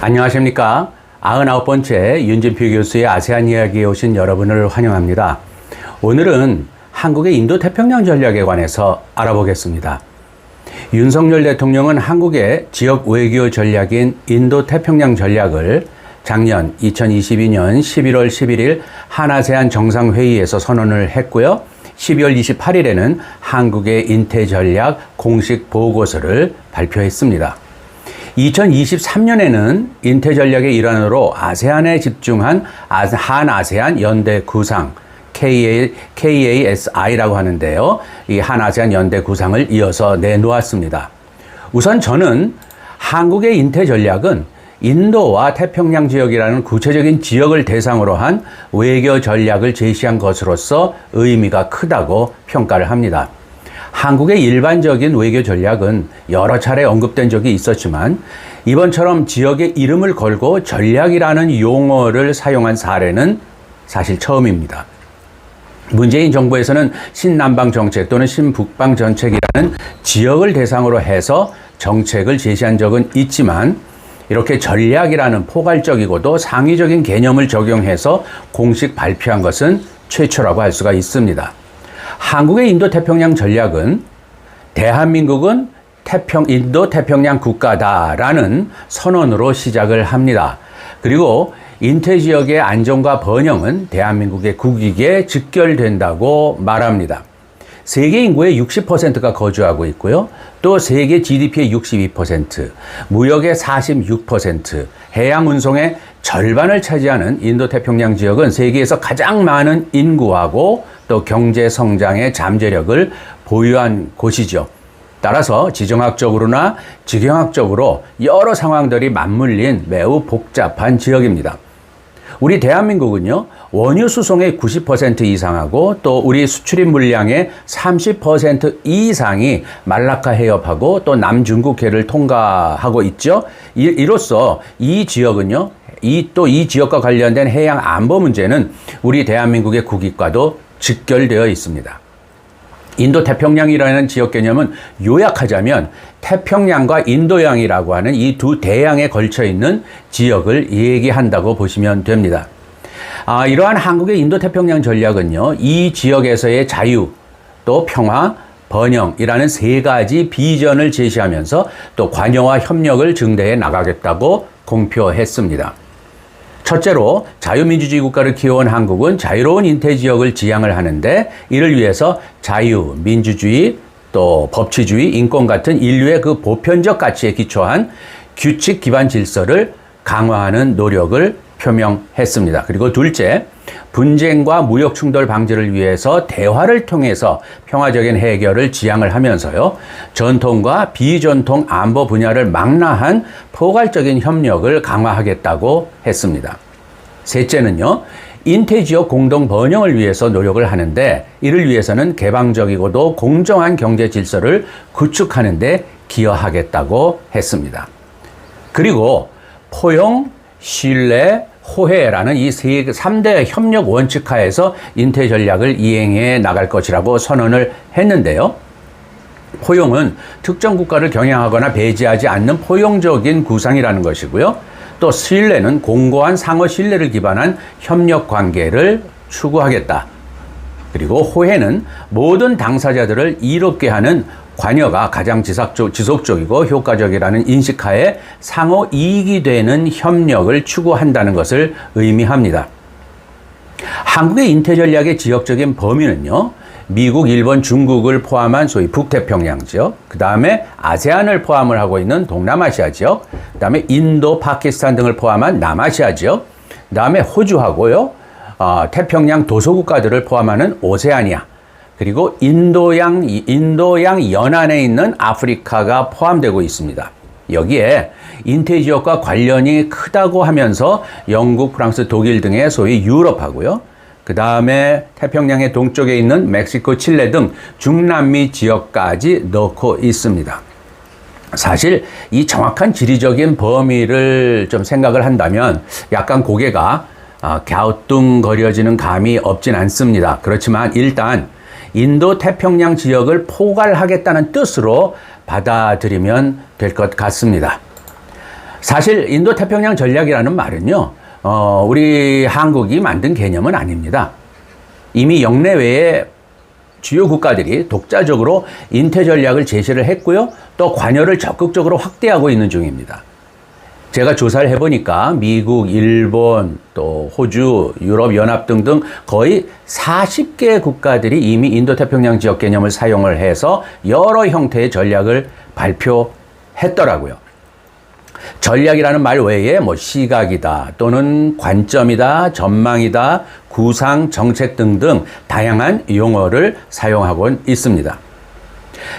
안녕하십니까. 99번째 윤진표 교수의 아세안 이야기에 오신 여러분을 환영합니다. 오늘은 한국의 인도태평양 전략에 관해서 알아보겠습니다. 윤석열 대통령은 한국의 지역 외교 전략인 인도태평양 전략을 작년 2022년 11월 11일 한아세안 정상회의에서 선언을 했고요. 12월 28일에는 한국의 인태전략 공식 보고서를 발표했습니다. 2023년에는 인태전략의 일환으로 아세안에 집중한 한아세안 연대 구상 KASI라고 하는데요. 이 한아세안 연대 구상을 이어서 내놓았습니다. 우선 저는 한국의 인태전략은 인도와 태평양 지역이라는 구체적인 지역을 대상으로 한 외교 전략을 제시한 것으로서 의미가 크다고 평가를 합니다. 한국의 일반적인 외교 전략은 여러 차례 언급된 적이 있었지만 이번처럼 지역의 이름을 걸고 전략이라는 용어를 사용한 사례는 사실 처음입니다. 문재인 정부에서는 신남방 정책 또는 신북방 정책이라는 지역을 대상으로 해서 정책을 제시한 적은 있지만 이렇게 전략이라는 포괄적이고도 상위적인 개념을 적용해서 공식 발표한 것은 최초라고 할 수가 있습니다. 한국의 인도태평양 전략은 대한민국은 인도태평양 국가다라는 선언으로 시작을 합니다. 그리고 인태지역의 안정과 번영은 대한민국의 국익에 직결된다고 말합니다. 세계 인구의 60%가 거주하고 있고요. 또 세계 GDP의 62%, 무역의 46%, 해양 운송의 절반을 차지하는 인도태평양 지역은 세계에서 가장 많은 인구하고 또 경제 성장의 잠재력을 보유한 곳이죠. 따라서 지정학적으로나 지경학적으로 여러 상황들이 맞물린 매우 복잡한 지역입니다. 우리 대한민국은요, 원유 수송의 90% 이상하고 또 우리 수출입 물량의 30% 이상이 말라카 해협하고 또 남중국해를 통과하고 있죠. 이로써 이 지역은요, 이 지역과 관련된 해양 안보 문제는 우리 대한민국의 국익과도 직결되어 있습니다. 인도태평양이라는 지역 개념은 요약하자면 태평양과 인도양이라고 하는 이 두 대양에 걸쳐 있는 지역을 얘기한다고 보시면 됩니다. 이러한 한국의 인도태평양 전략은요, 이 지역에서의 자유, 또 평화, 번영이라는 세 가지 비전을 제시하면서 또 관여와 협력을 증대해 나가겠다고 공표했습니다. 첫째로 자유민주주의 국가를 키워온 한국은 자유로운 인태지역을 지향을 하는데 이를 위해서 자유, 민주주의, 또 법치주의, 인권 같은 인류의 그 보편적 가치에 기초한 규칙 기반 질서를 강화하는 노력을 표명했습니다. 그리고 둘째, 분쟁과 무역 충돌 방지를 위해서 대화를 통해서 평화적인 해결을 지향을 하면서요, 전통과 비전통 안보 분야를 망라한 포괄적인 협력을 강화하겠다고 했습니다. 셋째는요, 인태지역 공동 번영을 위해서 노력을 하는데 이를 위해서는 개방적이고도 공정한 경제 질서를 구축하는 데 기여하겠다고 했습니다. 그리고 포용, 신뢰, 호혜라는 이 3대 협력 원칙 하에서 인태 전략을 이행해 나갈 것이라고 선언을 했는데요. 포용은 특정 국가를 겨냥하거나 배제하지 않는 포용적인 구상이라는 것이고요. 또 신뢰는 공고한 상호 신뢰를 기반한 협력 관계를 추구하겠다. 그리고 호혜는 모든 당사자들을 이롭게 하는 관여가 가장 지속적이고 효과적이라는 인식하에 상호 이익이 되는 협력을 추구한다는 것을 의미합니다. 한국의 인태전략의 지역적인 범위는요, 미국, 일본, 중국을 포함한 소위 북태평양 지역, 그 다음에 아세안을 포함을 하고 있는 동남아시아 지역, 그 다음에 인도, 파키스탄 등을 포함한 남아시아 지역, 그 다음에 호주하고요, 태평양 도서국가들을 포함하는 오세아니아, 그리고 인도양 연안에 있는 아프리카가 포함되고 있습니다. 여기에 인태지역과 관련이 크다고 하면서 영국, 프랑스, 독일 등의 소위 유럽하고요. 그 다음에 태평양의 동쪽에 있는 멕시코, 칠레 등 중남미 지역까지 넣고 있습니다. 사실 이 정확한 지리적인 범위를 좀 생각을 한다면 약간 고개가 갸우뚱거려지는 감이 없진 않습니다. 그렇지만 일단 인도 태평양 지역을 포괄하겠다는 뜻으로 받아들이면 될 것 같습니다. 사실 인도태평양 전략이라는 말은요, 우리 한국이 만든 개념은 아닙니다. 이미 영내외에 주요 국가들이 독자적으로 인태 전략을 제시를 했고요. 또 관여를 적극적으로 확대하고 있는 중입니다. 제가 조사를 해보니까 미국, 일본, 또 호주, 유럽연합 등등 거의 40개 국가들이 이미 인도태평양 지역 개념을 사용을 해서 여러 형태의 전략을 발표했더라고요. 전략이라는 말 외에 뭐 시각이다 또는 관점이다, 전망이다, 구상, 정책 등등 다양한 용어를 사용하고 있습니다.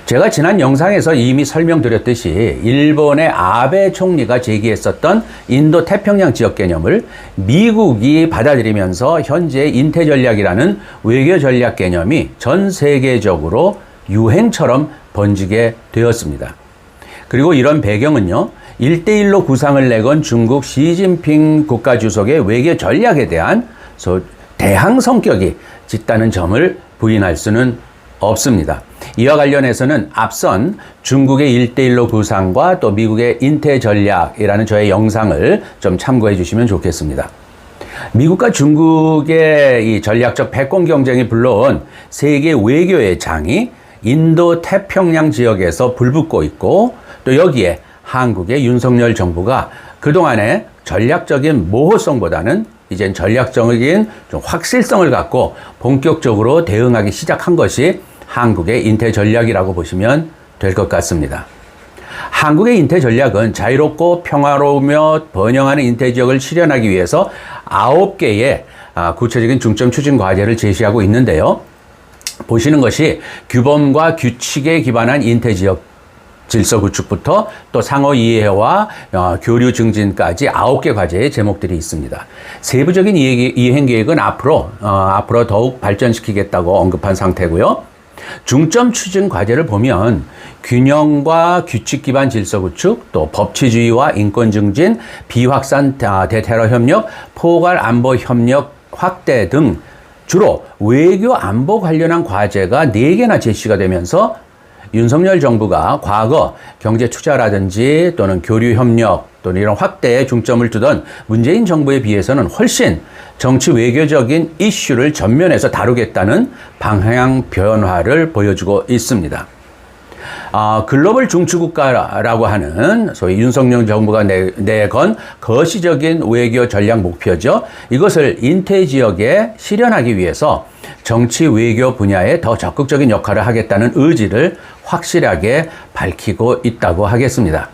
제가 지난 영상에서 이미 설명드렸듯이 일본의 아베 총리가 제기했었던 인도 태평양 지역 개념을 미국이 받아들이면서 현재 인태 전략이라는 외교 전략 개념이 전 세계적으로 유행처럼 번지게 되었습니다. 그리고 이런 배경은요, 1대1로 구상을 내건 중국 시진핑 국가주석의 외교 전략에 대한 대항 성격이 짙다는 점을 부인할 수는 없습니다. 이와 관련해서는 앞선 중국의 1대1로 구상과 또 미국의 인태 전략이라는 저의 영상을 좀 참고해 주시면 좋겠습니다. 미국과 중국의 이 전략적 패권 경쟁이 불러온 세계 외교의 장이 인도 태평양 지역에서 불붙고 있고, 또 여기에 한국의 윤석열 정부가 그동안의 전략적인 모호성보다는 이젠 전략적인 좀 확실성을 갖고 본격적으로 대응하기 시작한 것이 한국의 인태 전략이라고 보시면 될 것 같습니다. 한국의 인태 전략은 자유롭고 평화로우며 번영하는 인태 지역을 실현하기 위해서 9개의 구체적인 중점 추진 과제를 제시하고 있는데요. 보시는 것이 규범과 규칙에 기반한 인태 지역 질서 구축부터 또 상호 이해와 교류 증진까지 9개 과제의 제목들이 있습니다. 세부적인 이행 계획은 앞으로 더욱 발전시키겠다고 언급한 상태고요. 중점 추진 과제를 보면 균형과 규칙 기반 질서 구축, 또 법치주의와 인권 증진, 비확산 대테러 협력, 포괄 안보 협력 확대 등 주로 외교 안보 관련한 과제가 4개나 제시가 되면서 윤석열 정부가 과거 경제 투자라든지 또는 교류 협력 또는 이런 확대에 중점을 두던 문재인 정부에 비해서는 훨씬 정치 외교적인 이슈를 전면에서 다루겠다는 방향 변화를 보여주고 있습니다. 글로벌 중추국가라고 하는 소위 윤석열 정부가 내건 거시적인 외교 전략 목표죠. 이것을 인태 지역에 실현하기 위해서 정치 외교 분야에 더 적극적인 역할을 하겠다는 의지를 확실하게 밝히고 있다고 하겠습니다.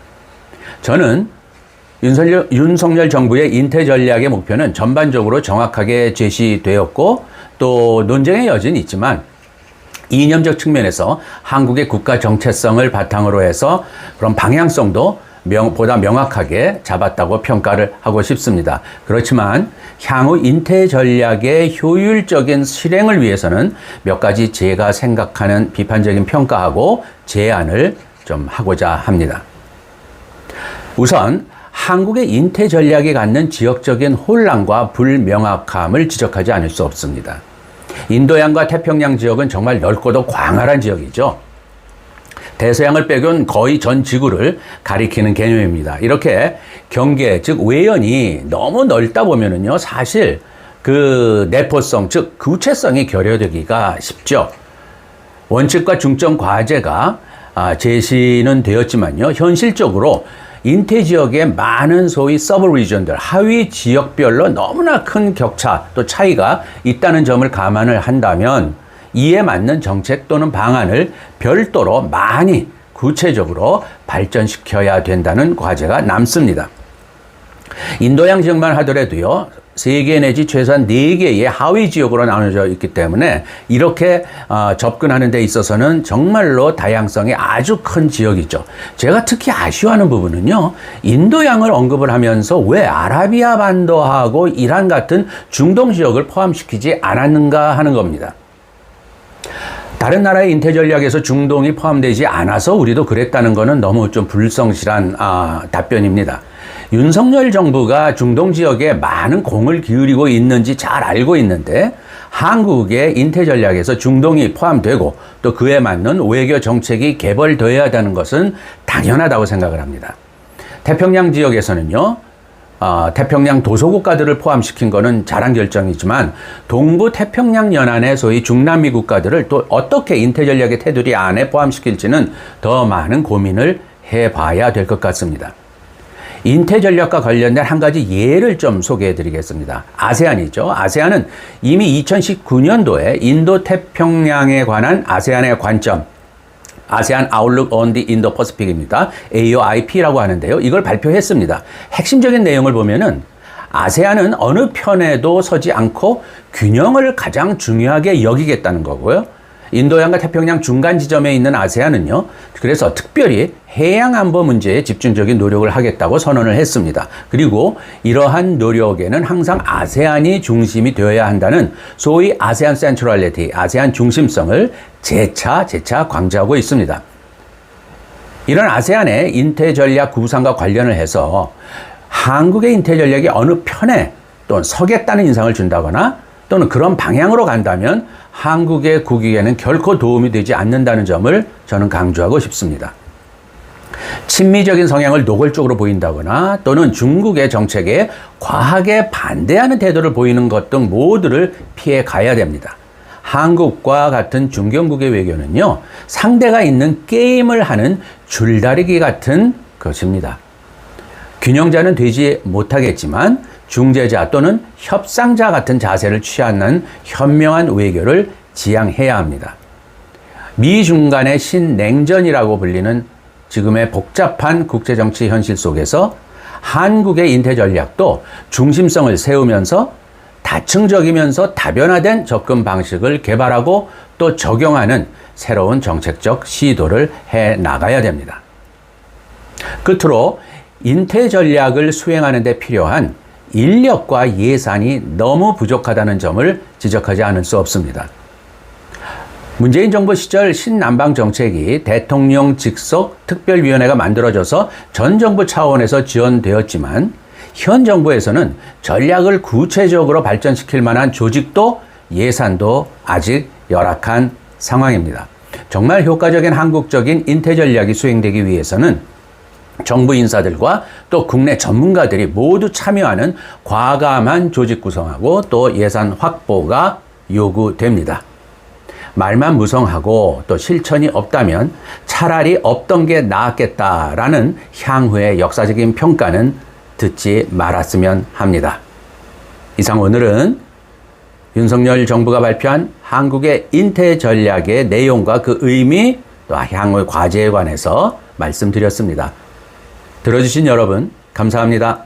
저는 윤석열 정부의 인태 전략의 목표는 전반적으로 정확하게 제시되었고 또 논쟁의 여지는 있지만 이념적 측면에서 한국의 국가 정체성을 바탕으로 해서 그런 방향성도 보다 명확하게 잡았다고 평가를 하고 싶습니다. 그렇지만 향후 인태 전략의 효율적인 실행을 위해서는 몇 가지 제가 생각하는 비판적인 평가하고 제안을 좀 하고자 합니다. 우선 한국의 인태 전략이 갖는 지역적인 혼란과 불명확함을 지적하지 않을 수 없습니다. 인도양과 태평양 지역은 정말 넓고도 광활한 지역이죠. 대서양을 빼곤 거의 전 지구를 가리키는 개념입니다. 이렇게 경계, 즉 외연이 너무 넓다 보면은요, 사실 그 내포성, 즉 구체성이 결여되기가 쉽죠. 원칙과 중점 과제가 제시는 되었지만요, 현실적으로 인태 지역의 많은 소위 서브 리전들, 하위 지역별로 너무나 큰 격차 또 차이가 있다는 점을 감안을 한다면 이에 맞는 정책 또는 방안을 별도로 많이 구체적으로 발전시켜야 된다는 과제가 남습니다. 인도양 지역만 하더라도요, 3개 내지 최소한 4개의 하위 지역으로 나눠져 있기 때문에 이렇게 접근하는 데 있어서는 정말로 다양성이 아주 큰 지역이죠. 제가 특히 아쉬워하는 부분은요, 인도양을 언급을 하면서 왜 아라비아 반도하고 이란 같은 중동 지역을 포함시키지 않았는가 하는 겁니다. 다른 나라의 인태 전략에서 중동이 포함되지 않아서 우리도 그랬다는 것은 너무 좀 불성실한 답변입니다. 윤석열 정부가 중동 지역에 많은 공을 기울이고 있는지 잘 알고 있는데 한국의 인태 전략에서 중동이 포함되고 또 그에 맞는 외교 정책이 개발되어야 하는 것은 당연하다고 생각을 합니다. 태평양 지역에서는요, 태평양 도서국가들을 포함시킨 거는 잘한 결정이지만 동부 태평양 연안의 소위 중남미 국가들을 또 어떻게 인태 전략의 테두리 안에 포함시킬지는 더 많은 고민을 해봐야 될 것 같습니다. 인태 전략과 관련된 한 가지 예를 좀 소개해 드리겠습니다. 아세안이죠. 아세안은 이미 2019년도에 인도 태평양에 관한 아세안의 관점, 아세안 아웃룩 on the Indo-Pacific입니다. AOIP라고 하는데요. 이걸 발표했습니다. 핵심적인 내용을 보면은 아세안은 어느 편에도 서지 않고 균형을 가장 중요하게 여기겠다는 거고요. 인도양과 태평양 중간 지점에 있는 아세안은요, 그래서 특별히 해양 안보 문제에 집중적인 노력을 하겠다고 선언을 했습니다. 그리고 이러한 노력에는 항상 아세안이 중심이 되어야 한다는 소위 아세안 센트럴리티, 아세안 중심성을 재차 강조하고 있습니다. 이런 아세안의 인태 전략 구상과 관련을 해서 한국의 인태 전략이 어느 편에 또는 서겠다는 인상을 준다거나 또는 그런 방향으로 간다면 한국의 국익에는 결코 도움이 되지 않는다는 점을 저는 강조하고 싶습니다. 친미적인 성향을 노골적으로 보인다거나 또는 중국의 정책에 과하게 반대하는 태도를 보이는 것 등 모두를 피해 가야 됩니다. 한국과 같은 중견국의 외교는요, 상대가 있는 게임을 하는 줄다리기 같은 것입니다. 균형자는 되지 못하겠지만 중재자 또는 협상자 같은 자세를 취하는 현명한 외교를 지향해야 합니다. 미중 간의 신냉전이라고 불리는 지금의 복잡한 국제정치 현실 속에서 한국의 인태 전략도 중심성을 세우면서 다층적이면서 다변화된 접근 방식을 개발하고 또 적용하는 새로운 정책적 시도를 해 나가야 됩니다. 끝으로 인태 전략을 수행하는 데 필요한 인력과 예산이 너무 부족하다는 점을 지적하지 않을 수 없습니다. 문재인 정부 시절 신남방 정책이 대통령 직속 특별위원회가 만들어져서 전 정부 차원에서 지원되었지만 현 정부에서는 전략을 구체적으로 발전시킬 만한 조직도 예산도 아직 열악한 상황입니다. 정말 효과적인 한국적인 인태 전략이 수행되기 위해서는 정부 인사들과 또 국내 전문가들이 모두 참여하는 과감한 조직 구성하고 또 예산 확보가 요구됩니다. 말만 무성하고 또 실천이 없다면 차라리 없던 게 나았겠다라는 향후의 역사적인 평가는 듣지 말았으면 합니다. 이상 오늘은 윤석열 정부가 발표한 한국의 인태 전략의 내용과 그 의미 또 향후의 과제에 관해서 말씀드렸습니다. 들어주신 여러분 감사합니다.